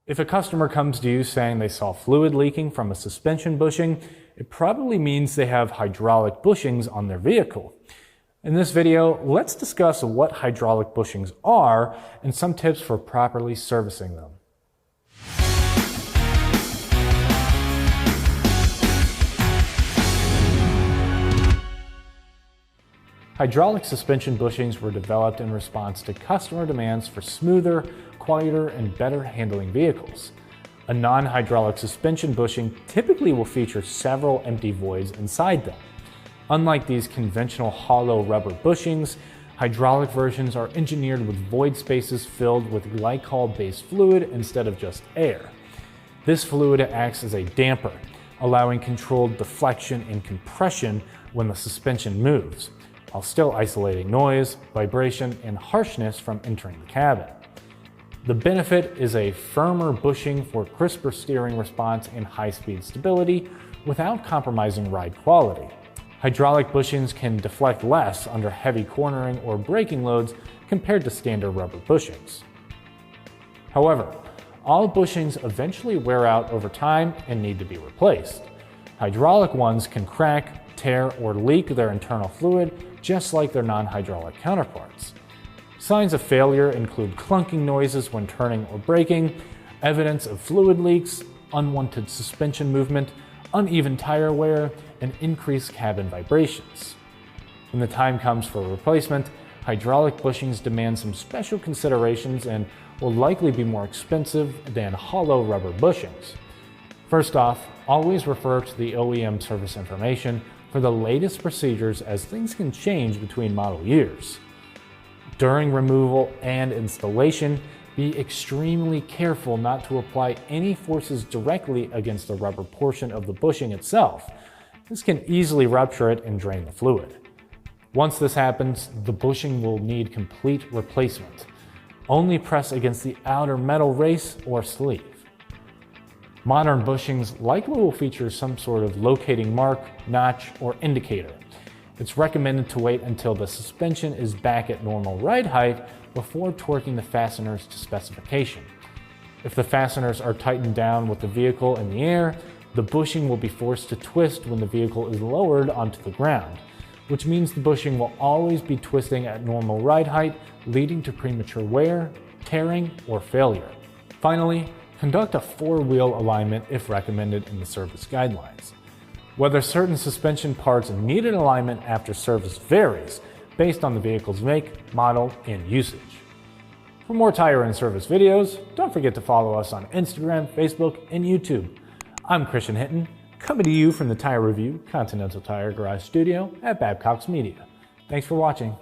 If a customer comes to you saying they saw fluid leaking from a suspension bushing, it probably means they have hydraulic bushings on their vehicle. In this video, let's discuss what hydraulic bushings are and some tips for properly servicing them. Hydraulic suspension bushings were developed in response to customer demands for smoother, quieter, and better handling vehicles. A non-hydraulic suspension bushing typically will feature several empty voids inside them. Unlike these conventional hollow rubber bushings, hydraulic versions are engineered with void spaces filled with glycol-based fluid instead of just air. This fluid acts as a damper, allowing controlled deflection and compression when the suspension moves, while still isolating noise, vibration, and harshness from entering the cabin. The benefit is a firmer bushing for crisper steering response and high-speed stability without compromising ride quality. Hydraulic bushings can deflect less under heavy cornering or braking loads compared to standard rubber bushings. However, all bushings eventually wear out over time and need to be replaced. Hydraulic ones can crack, tear, or leak their internal fluid just like their non-hydraulic counterparts. Signs of failure include clunking noises when turning or braking, evidence of fluid leaks, unwanted suspension movement, uneven tire wear, and increased cabin vibrations. When the time comes for replacement, hydraulic bushings demand some special considerations and will likely be more expensive than hollow rubber bushings. First off, always refer to the OEM service information for the latest procedures, as things can change between model years. During removal and installation, be extremely careful not to apply any forces directly against the rubber portion of the bushing itself. This can easily rupture it and drain the fluid. Once this happens, the bushing will need complete replacement. Only press against the outer metal race or sleeve. Modern bushings likely will feature some sort of locating mark, notch, or indicator. It's recommended to wait until the suspension is back at normal ride height before torquing the fasteners to specification. If the fasteners are tightened down with the vehicle in the air, the bushing will be forced to twist when the vehicle is lowered onto the ground, which means the bushing will always be twisting at normal ride height, leading to premature wear, tearing, or failure. Finally, conduct a four-wheel alignment if recommended in the service guidelines. Whether certain suspension parts need an alignment after service varies based on the vehicle's make, model, and usage. For more tire and service videos, don't forget to follow us on Instagram, Facebook, and YouTube. I'm Christian Hinton, coming to you from the Tire Review Continental Tire Garage Studio at Babcock's Media. Thanks for watching.